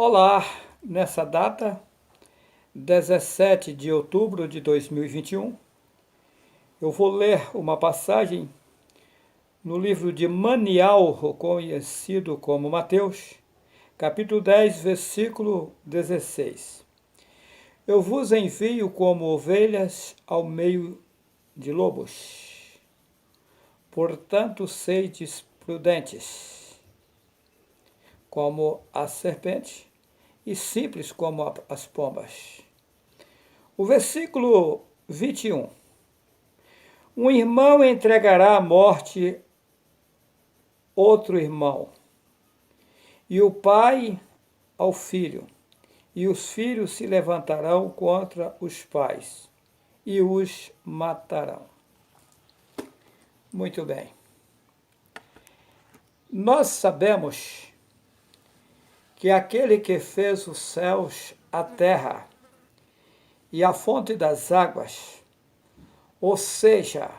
Olá, nessa data, 17 de outubro de 2021, eu vou ler uma passagem no livro de Manial, conhecido como Mateus, capítulo 10, versículo 16. Eu vos envio como ovelhas ao meio de lobos. Portanto, sedes prudentes, como a serpente, e simples como as pombas. O versículo 21. Um irmão entregará à morte outro irmão, e o pai ao filho, e os filhos se levantarão contra os pais e os matarão. Muito bem. Nós sabemos que aquele que fez os céus, a terra e a fonte das águas, ou seja,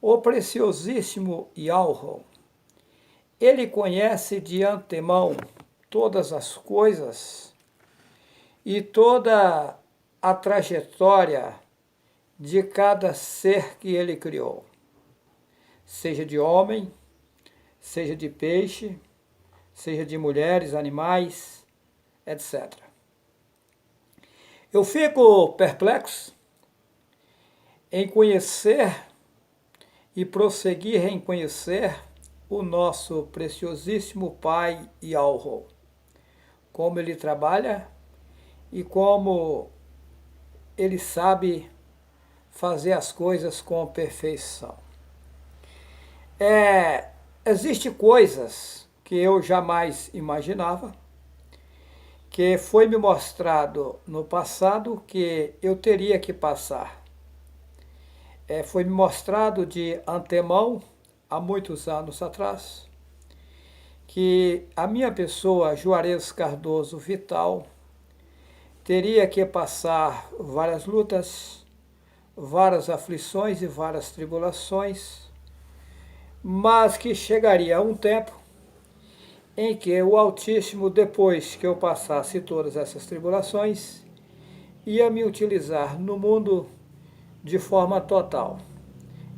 o preciosíssimo Yahweh, ele conhece de antemão todas as coisas e toda a trajetória de cada ser que ele criou, seja de homem, seja de peixe, seja de mulheres, animais, etc. Eu fico perplexo em conhecer e prosseguir em conhecer o nosso preciosíssimo Pai Yahweh, como ele trabalha e como ele sabe fazer as coisas com perfeição. Existem coisas que eu jamais imaginava, que foi me mostrado no passado que eu teria que passar. Foi me mostrado de antemão, há muitos anos atrás, que a minha pessoa, Juarez Cardoso Vital, teria que passar várias lutas, várias aflições e várias tribulações, mas que chegaria um tempo em que o Altíssimo, depois que eu passasse todas essas tribulações, ia me utilizar no mundo de forma total.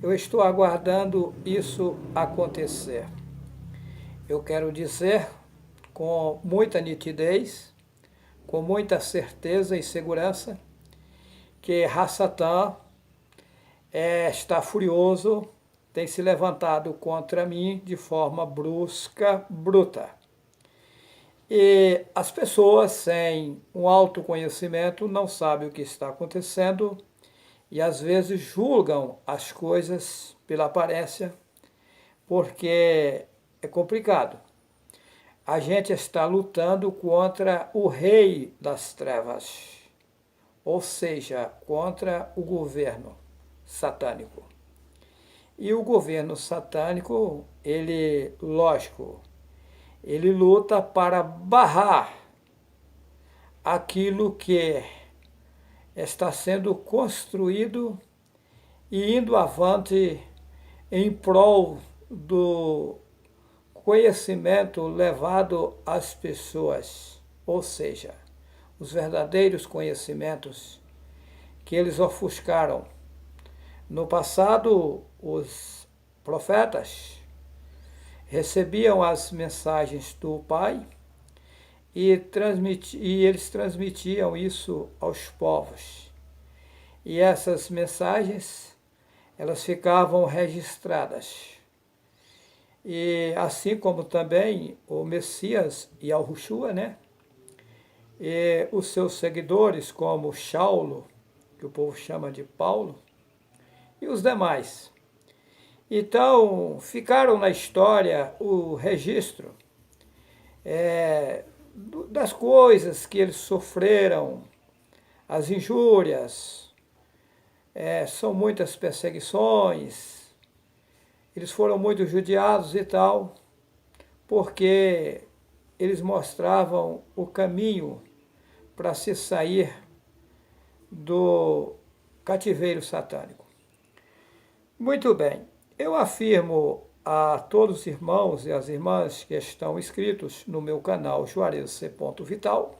Eu estou aguardando isso acontecer. Eu quero dizer com muita nitidez, com muita certeza e segurança, que Hassatan está furioso, tem se levantado contra mim de forma brusca, bruta. E as pessoas sem um autoconhecimento não sabem o que está acontecendo e às vezes julgam as coisas pela aparência, porque é complicado. A gente está lutando contra o rei das trevas, ou seja, contra o governo satânico. E o governo satânico, ele, lógico, ele luta para barrar aquilo que está sendo construído e indo avante em prol do conhecimento levado às pessoas, ou seja, os verdadeiros conhecimentos que eles ofuscaram. No passado, os profetas recebiam as mensagens do Pai e eles transmitiam isso aos povos. E essas mensagens, elas ficavam registradas. E assim como também o Messias e Yahushua, né? E os seus seguidores, como Saulo, que o povo chama de Paulo, e os demais. Então, ficaram na história o registro das coisas que eles sofreram, as injúrias, são muitas perseguições, eles foram muito judiados e tal, porque eles mostravam o caminho para se sair do cativeiro satânico. Muito bem, eu afirmo a todos os irmãos e as irmãs que estão inscritos no meu canal Juarez C. Vital,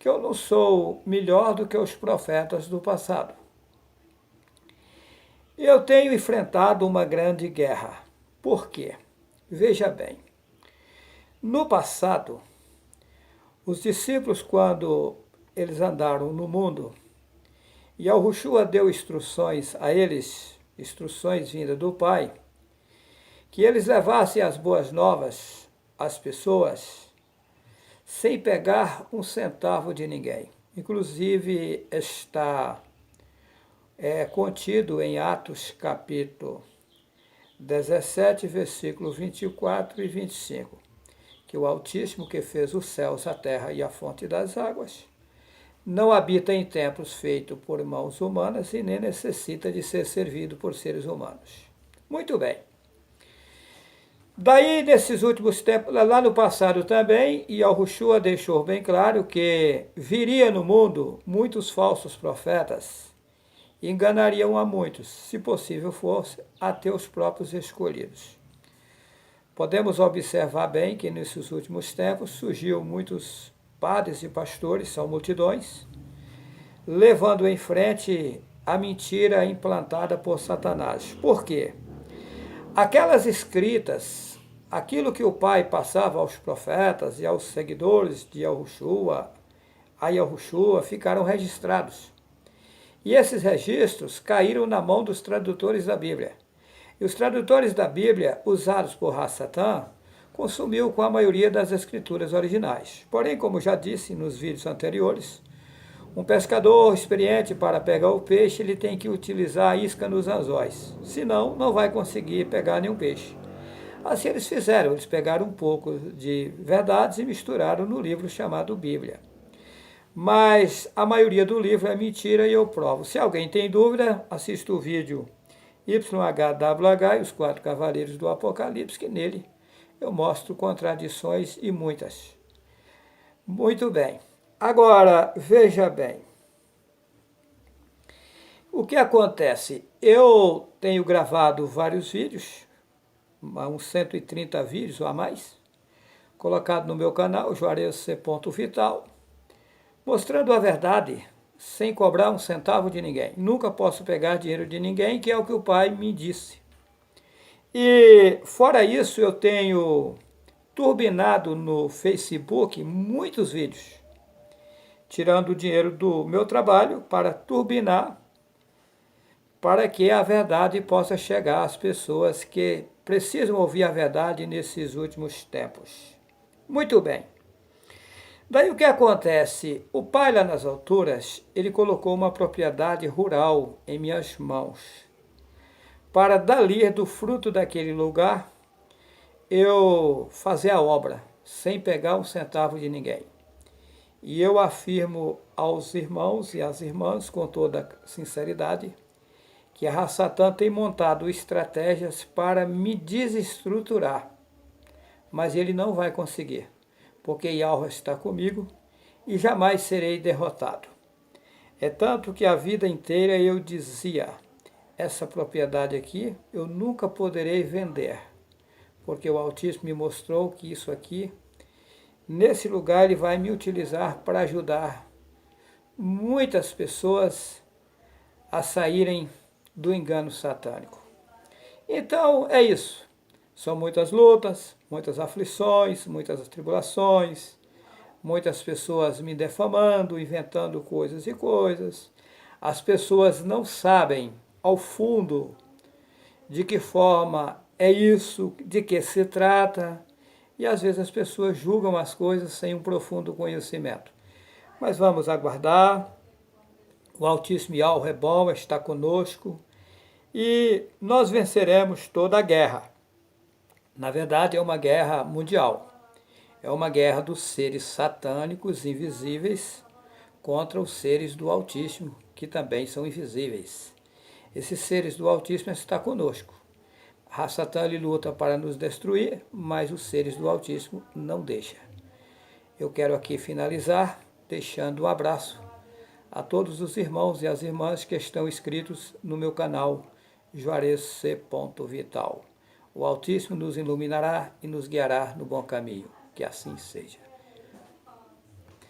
que eu não sou melhor do que os profetas do passado. Eu tenho enfrentado uma grande guerra. Por quê? Veja bem, no passado, os discípulos, quando eles andaram no mundo, e Yahushua deu instruções a eles, instruções vindas do Pai, que eles levassem as boas novas às pessoas sem pegar um centavo de ninguém. Inclusive está contido em Atos capítulo 17, versículo 24 e 25, que o Altíssimo, que fez os céus, a terra e a fonte das águas, não habita em templos feitos por mãos humanas e nem necessita de ser servido por seres humanos. Muito bem. Daí, nesses últimos tempos, lá no passado também, Yahushua deixou bem claro que viria no mundo muitos falsos profetas e enganariam a muitos, se possível fosse, até os próprios escolhidos. Podemos observar bem que nesses últimos tempos surgiu muitos padres e pastores, são multidões, levando em frente a mentira implantada por Satanás. Por quê? Aquelas escritas, aquilo que o Pai passava aos profetas e aos seguidores de Yahushua, a Yahushua, ficaram registrados. E esses registros caíram na mão dos tradutores da Bíblia. E os tradutores da Bíblia, usados por Hasatan, consumiu com a maioria das escrituras originais. Porém, como já disse nos vídeos anteriores, um pescador experiente, para pegar o peixe, ele tem que utilizar a isca nos anzóis, senão não vai conseguir pegar nenhum peixe. Assim eles fizeram, eles pegaram um pouco de verdades e misturaram no livro chamado Bíblia. Mas a maioria do livro é mentira e eu provo. Se alguém tem dúvida, assista o vídeo YHWH e os 4 Cavaleiros do Apocalipse, que nele eu mostro contradições e muitas. Muito bem. Agora, veja bem. O que acontece? Eu tenho gravado vários vídeos, uns 130 vídeos ou a mais, colocado no meu canal, Juarez C. Vital, mostrando a verdade, sem cobrar um centavo de ninguém. Nunca posso pegar dinheiro de ninguém, que é o que o Pai me disse. E, fora isso, eu tenho turbinado no Facebook muitos vídeos, tirando o dinheiro do meu trabalho para turbinar, para que a verdade possa chegar às pessoas que precisam ouvir a verdade nesses últimos tempos. Muito bem. Daí o que acontece? O Pai lá nas alturas, ele colocou uma propriedade rural em minhas mãos. Para dali, do fruto daquele lugar, eu fazer a obra, sem pegar um centavo de ninguém. E eu afirmo aos irmãos e às irmãs, com toda sinceridade, que a Hasatan tem montado estratégias para me desestruturar, mas ele não vai conseguir, porque Yahweh está comigo e jamais serei derrotado. É tanto que a vida inteira eu dizia, essa propriedade aqui eu nunca poderei vender, porque o Altíssimo me mostrou que isso aqui, nesse lugar, ele vai me utilizar para ajudar muitas pessoas a saírem do engano satânico. Então é isso. São muitas lutas, muitas aflições, muitas tribulações, muitas pessoas me defamando, inventando coisas e coisas. As pessoas não sabem ao fundo de que forma é isso, de que se trata, e às vezes as pessoas julgam as coisas sem um profundo conhecimento. Mas vamos aguardar, o Altíssimo Yahweh é bom, está conosco, e nós venceremos toda a guerra. Na verdade, é uma guerra mundial. É uma guerra dos seres satânicos invisíveis contra os seres do Altíssimo, que também são invisíveis. Esses seres do Altíssimo estão conosco. A Satã luta para nos destruir, mas os seres do Altíssimo não deixam. Eu quero aqui finalizar deixando um abraço a todos os irmãos e as irmãs que estão inscritos no meu canal Juarez C. Vital. O Altíssimo nos iluminará e nos guiará no bom caminho. Que assim seja.